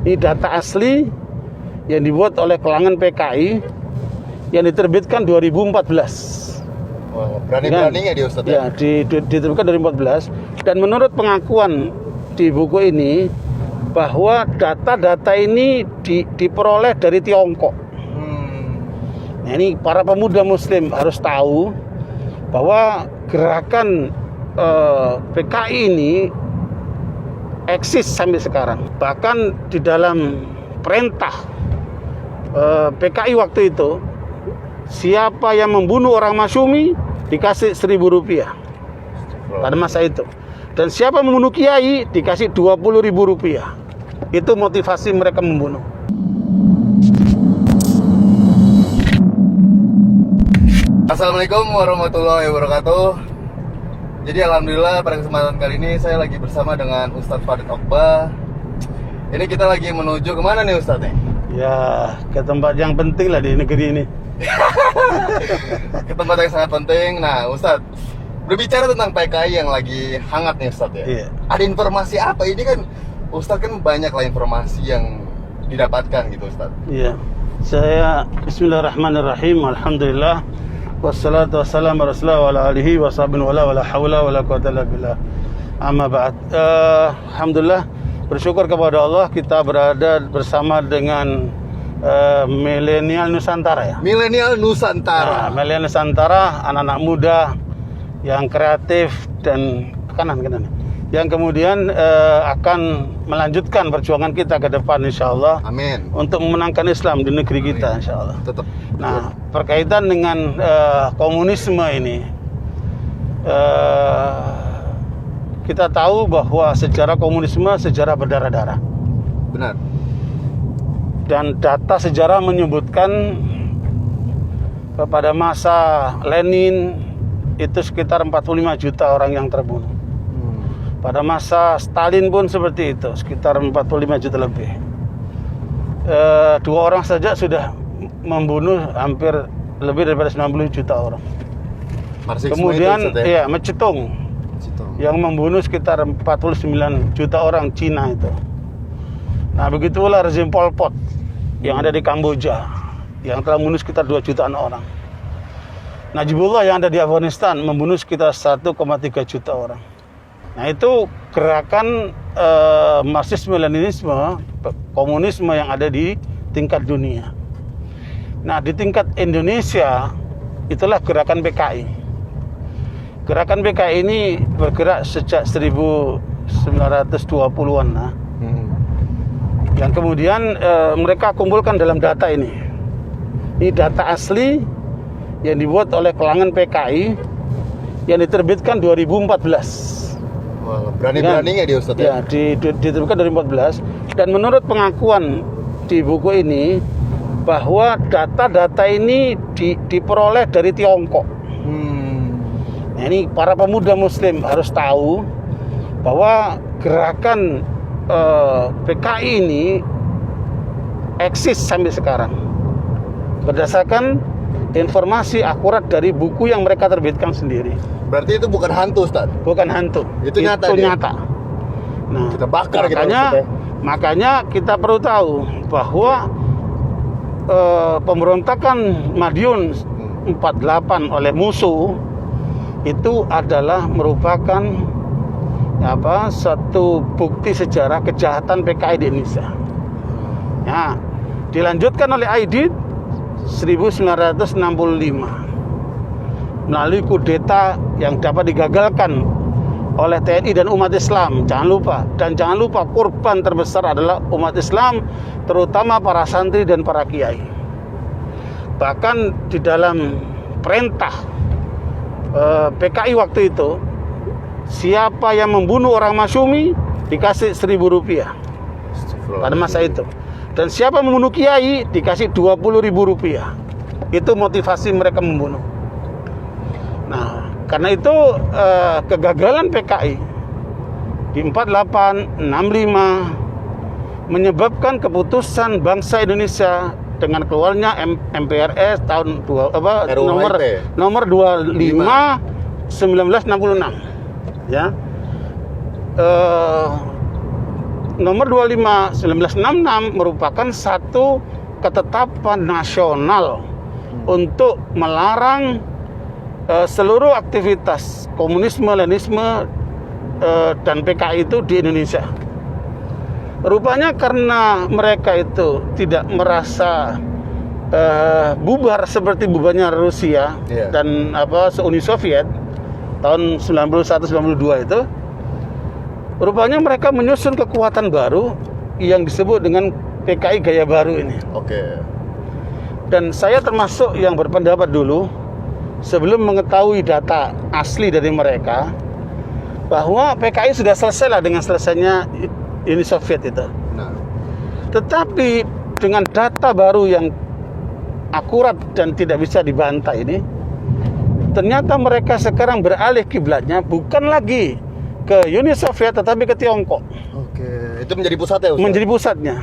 Ini data asli yang dibuat oleh kalangan PKI yang diterbitkan 2014. Wah, berani-beraninya dia Ustadz ya? Diterbitkan 2014. Dan menurut pengakuan di buku ini bahwa data-data ini diperoleh dari Tiongkok. Nah, ini para pemuda Muslim harus tahu bahwa gerakan PKI ini eksis sampai sekarang. Bahkan di dalam perintah PKI waktu itu, siapa yang membunuh orang Masyumi dikasih 1.000 rupiah pada masa itu. Dan siapa membunuh kiai dikasih 20.000 rupiah. Itu motivasi mereka membunuh. Assalamualaikum warahmatullahi wabarakatuh. Jadi alhamdulillah pada kesempatan kali ini saya lagi bersama dengan Ustadz Farid Okbah. Ini kita lagi menuju kemana nih Ustadz? Ya, ke tempat yang penting lah di negeri ini. Ke tempat yang sangat penting. Nah Ustadz, berbicara tentang PKI yang lagi hangat nih Ustadz ya. Iya. Ada informasi apa? Ini kan Ustadz kan banyak lah informasi yang didapatkan gitu Ustadz. Iya. Saya bismillahirrahmanirrahim. Alhamdulillah. Wassalatu wassalamu ala rasulillah wa ala alihi wa sahbihi wa la hawla wa la quwwata illa billah. Amma ba'd. Alhamdulillah, bersyukur kepada Allah kita berada bersama dengan milenial Nusantara ya. Milenial Nusantara. Nah, milenial Nusantara, anak-anak muda yang kreatif dan kanan yang kemudian akan melanjutkan perjuangan kita ke depan insyaallah. Amin. Untuk memenangkan Islam di negeri kita insyaallah. Tetap. Nah, berkaitan dengan komunisme ini, kita tahu bahwa sejarah komunisme sejarah berdarah-darah. Benar. Dan data sejarah menyebutkan pada masa Lenin itu sekitar 45 juta orang yang terbunuh. Pada masa Stalin pun seperti itu, sekitar 45 juta lebih. 2 orang saja sudah membunuh hampir lebih daripada 90 juta orang. Marxisme. Kemudian itu, ya Mao yang membunuh sekitar 49 juta orang Cina itu. Nah, begitulah rezim Pol Pot yang ada di Kamboja yang telah membunuh sekitar 2 jutaan orang. Najibullah yang ada di Afghanistan membunuh sekitar 1,3 juta orang. Nah, itu gerakan Marxisme-Leninisme, komunisme yang ada di tingkat dunia. Nah, di tingkat Indonesia itulah gerakan PKI. Gerakan PKI ini bergerak sejak 1920-an nah. Yang kemudian mereka kumpulkan dalam data ini. Ini data asli yang dibuat oleh kalangan PKI yang diterbitkan 2014. Wah, berani-beraninya dia Ustadz ya? Diterbitkan 2014. Dan menurut pengakuan di buku ini bahwa data-data ini diperoleh dari Tiongkok. Nah, ini para pemuda Muslim harus tahu bahwa gerakan PKI ini eksis sampai sekarang berdasarkan informasi akurat dari buku yang mereka terbitkan sendiri. Berarti itu bukan hantu Ustadz? Bukan hantu. Itu nyata. Nah, kita bakar makanya kita perlu tahu bahwa pemberontakan Madiun 48 oleh musuh itu adalah merupakan satu bukti sejarah kejahatan PKI di Indonesia. Ya, dilanjutkan oleh Aidit 1965 melalui kudeta yang dapat digagalkan oleh TNI dan umat Islam. Jangan lupa korban terbesar adalah umat Islam, terutama para santri dan para kiai. Bahkan di dalam perintah PKI waktu itu, siapa yang membunuh orang Masyumi dikasih 1.000 rupiah pada masa itu. Dan siapa membunuh kiai dikasih 20.000 rupiah. Itu motivasi mereka membunuh. Nah, karena itu kegagalan PKI di 48, 65 menyebabkan keputusan bangsa Indonesia dengan keluarnya MPRS tahun nomor 25 1966 ya. nomor 25 1966 merupakan satu ketetapan nasional untuk melarang seluruh aktivitas komunisme, Leninisme dan PKI itu di Indonesia. Rupanya karena mereka itu tidak merasa bubar seperti bubarnya Rusia dan Uni Soviet tahun 91-92 itu, rupanya mereka menyusun kekuatan baru yang disebut dengan PKI gaya baru ini. Oke. Dan saya termasuk yang berpendapat dulu sebelum mengetahui data asli dari mereka bahwa PKI sudah selesai lah dengan selesainya Uni Soviet itu. Nah. Tetapi dengan data baru yang akurat dan tidak bisa dibantah ini, ternyata mereka sekarang beralih kiblatnya bukan lagi ke Uni Soviet tetapi ke Tiongkok. Oke, itu menjadi pusatnya, Ustaz? Menjadi pusatnya.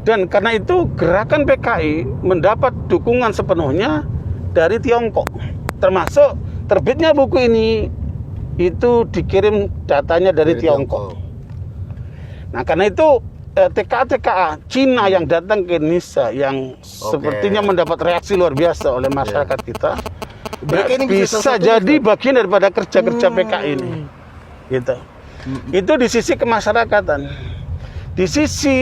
Dan karena itu gerakan PKI mendapat dukungan sepenuhnya dari Tiongkok. Termasuk terbitnya buku ini itu dikirim datanya dari Tiongkok. Nah, karena itu TKA Cina yang datang ke Indonesia yang sepertinya mendapat reaksi luar biasa oleh masyarakat kita, bisa jadi bagian daripada kerja-kerja PKI ini. Gitu. Itu di sisi kemasyarakatan. Di sisi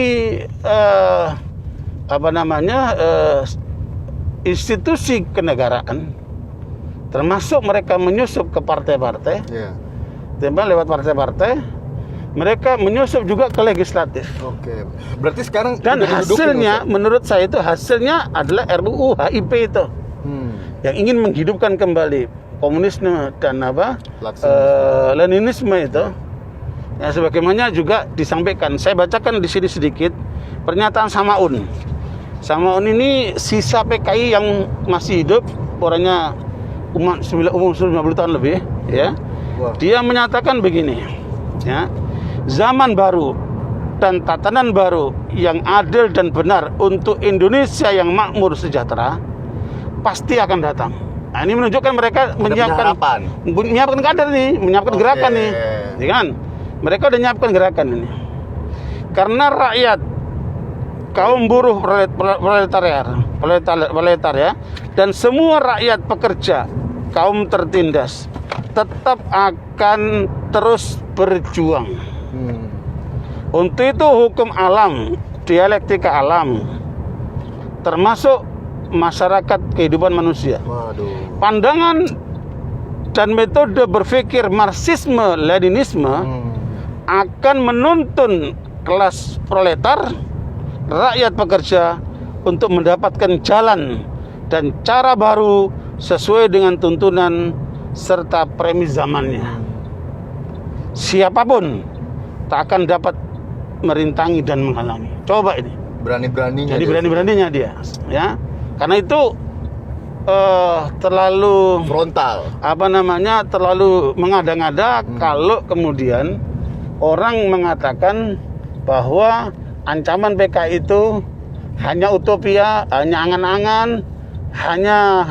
institusi kenegaraan, termasuk mereka menyusup ke partai-partai, lewat partai-partai, mereka menyusup juga ke legislatif. Oke. Berarti sekarang dan hasilnya, menurut saya itu hasilnya adalah RUU HIP itu, yang ingin menghidupkan kembali komunisme dan Leninisme itu. Ya, sebagaimana juga disampaikan, saya bacakan di sini sedikit pernyataan Samaun. Samaun ini sisa PKI yang masih hidup, orangnya umur 90 tahun lebih, ya. Dia menyatakan begini, ya. Zaman baru dan tatanan baru yang adil dan benar untuk Indonesia yang makmur sejahtera pasti akan datang. Nah, ini menunjukkan mereka menyiapkan kader nih, menyiapkan gerakan nih, ya kan? Mereka udah nyiapkan gerakan ini. Karena rakyat, kaum buruh proletariat ya, dan semua rakyat pekerja, kaum tertindas tetap akan terus berjuang. Untuk itu hukum alam, dialektika alam, termasuk masyarakat kehidupan manusia. Pandangan dan metode berpikir Marxisme Leninisme akan menuntun kelas proletar, rakyat pekerja untuk mendapatkan jalan dan cara baru sesuai dengan tuntunan serta premis zamannya. Siapapun tak akan dapat merintangi dan menghalangi. Coba ini. Berani-beraninya. Jadi berani-beraninya dia, ya. Karena itu terlalu frontal. Terlalu mengada-ngada kalau kemudian orang mengatakan bahwa ancaman PKI itu hanya utopia, hanya angan-angan, hanya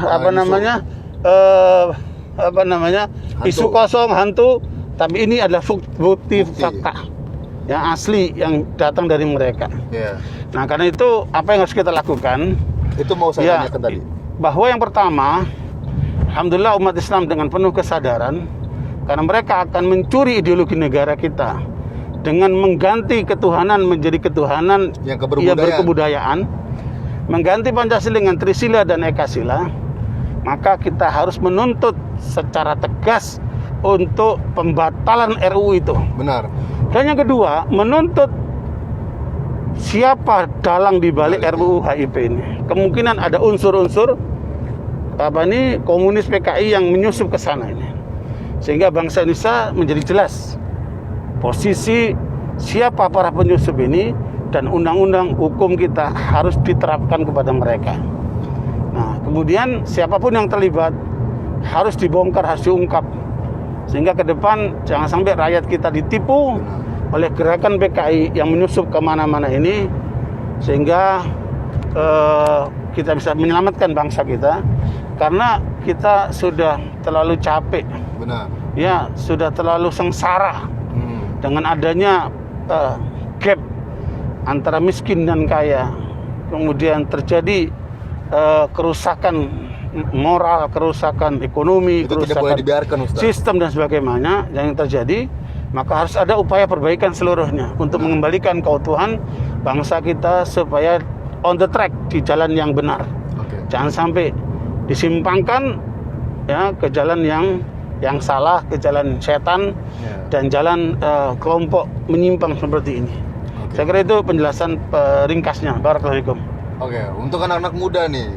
isu kosong, hantu. Tapi ini adalah bukti fakta yang asli yang datang dari mereka. Nah, karena itu apa yang harus kita lakukan? Itu mau saya tanyakan tadi. Bahwa yang pertama, alhamdulillah umat Islam dengan penuh kesadaran, karena mereka akan mencuri ideologi negara kita dengan mengganti ketuhanan menjadi ketuhanan yang berkebudayaan, mengganti Pancasila dengan Trisila dan Ekasila, maka kita harus menuntut secara tegas untuk pembatalan RUU itu. Benar. Dan yang kedua, menuntut siapa dalang di balik RUU HIP ini. Kemungkinan ada unsur-unsur komunis PKI yang menyusup ke sana ini. Sehingga bangsa Indonesia menjadi jelas posisi siapa para penyusup ini, dan undang-undang hukum kita harus diterapkan kepada mereka. Nah, kemudian siapapun yang terlibat harus dibongkar, harus diungkap, sehingga ke depan jangan sampai rakyat kita ditipu oleh gerakan PKI yang menyusup kemana-mana ini, sehingga kita bisa menyelamatkan bangsa kita, karena kita sudah terlalu capek. Benar. Ya, sudah terlalu sengsara dengan adanya gap antara miskin dan kaya, kemudian terjadi kerusakan moral, kerusakan ekonomi, Itu tidak boleh dibiarkan, Ustaz. sistem dan sebagainya yang terjadi, maka harus ada upaya perbaikan seluruhnya untuk mengembalikan keutuhan bangsa kita supaya on the track, di jalan yang benar. Oke. Jangan sampai disimpangkan ya ke jalan yang salah, ke jalan setan Ya. dan jalan kelompok menyimpang seperti ini. Oke. Saya kira itu penjelasan ringkasnya. Barakallahu fikum. Oke, untuk anak-anak muda nih,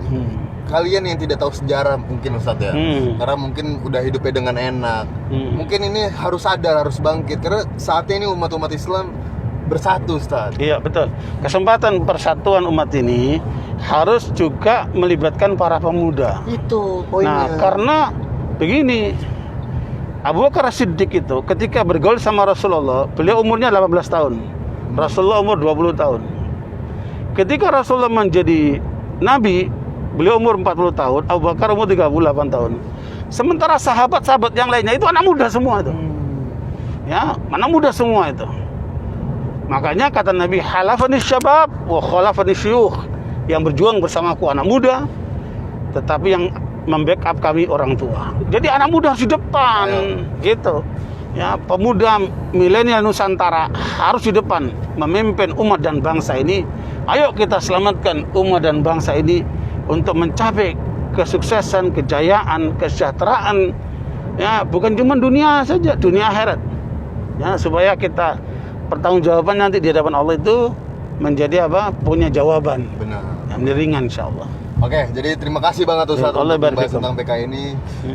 kalian yang tidak tahu sejarah mungkin Ustadz ya, karena mungkin udah hidupnya dengan enak, mungkin ini harus sadar, harus bangkit, karena saatnya ini umat-umat Islam bersatu, Ustadz. Iya, betul. Kesempatan persatuan umat ini harus juga melibatkan para pemuda. Itu Nah, poinnya. karena begini, Abu Bakar Siddiq itu ketika bergaul sama Rasulullah, beliau umurnya 18 tahun. Rasulullah umur 20 tahun. Ketika Rasulullah menjadi nabi, beliau umur 40 tahun, Abu Bakar umur 38 tahun. Sementara sahabat-sahabat yang lainnya itu anak muda semua itu. Ya, anak muda semua itu. Makanya kata Nabi, halafani syabab wa khalafani syuyukh. Yang berjuang bersamaku anak muda, tetapi yang membackup kami orang tua. Jadi anak muda harus di depan, gitu. Ya, pemuda milenial Nusantara harus di depan memimpin umat dan bangsa ini. Ayo kita selamatkan umat dan bangsa ini untuk mencapai kesuksesan, kejayaan, kesejahteraan. Ya, bukan cuma dunia saja, dunia akhirat. Ya, supaya kita pertanggungjawaban nanti di hadapan Allah itu menjadi apa? Punya jawaban. Benar. Yang ringan insyaallah. Oke, jadi terima kasih banget Ustadz Allah untuk membahas barik tentang PKI ini.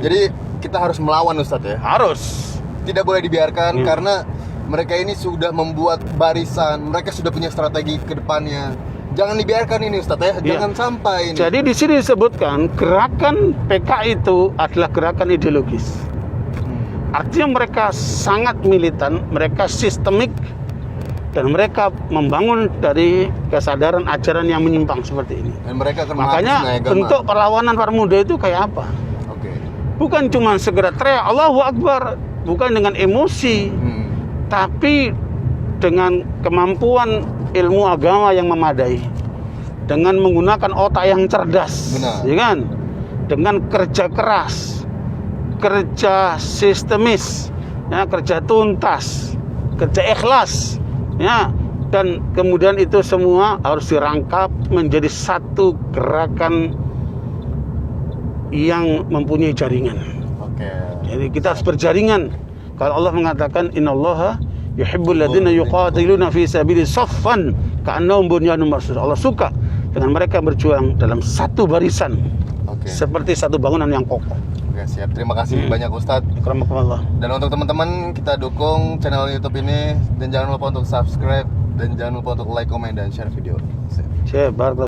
Jadi kita harus melawan Ustadz ya. Harus. Tidak boleh dibiarkan karena mereka ini sudah membuat barisan, mereka sudah punya strategi ke depannya. Jangan dibiarkan ini Ustadz ya, jangan sampai ini. Jadi di sini disebutkan gerakan PKI itu adalah gerakan ideologis. Artinya mereka sangat militan, mereka sistemik, dan mereka membangun dari kesadaran ajaran yang menyimpang seperti ini. Dan mereka akan Makanya menghapus bentuk perlawanan para muda itu kayak apa? Oke. Bukan cuma segera teriak Allahu Akbar, bukan dengan emosi, tapi dengan kemampuan ilmu agama yang memadai, dengan menggunakan otak yang cerdas. Benar. Ya kan? Dengan kerja keras, kerja sistemis, ya, kerja tuntas, kerja ikhlas, ya, dan kemudian itu semua harus dirangkap menjadi satu gerakan yang mempunyai jaringan. Oke. Jadi kita harus berjaringan. Kalau Allah mengatakan innallaha yuhibbul ladzina yuqatiluna fi sabili saffan ka'annahum bunyanun marsus. Allah suka dengan mereka berjuang dalam satu barisan. Oke. Seperti satu bangunan yang kokoh. Oke, siap. Terima kasih banyak Ustadz. Akramakumullah. Dan untuk teman-teman, kita dukung channel YouTube ini dan jangan lupa untuk subscribe dan jangan lupa untuk like, comment dan share video. Siap. Syekh, barakallahu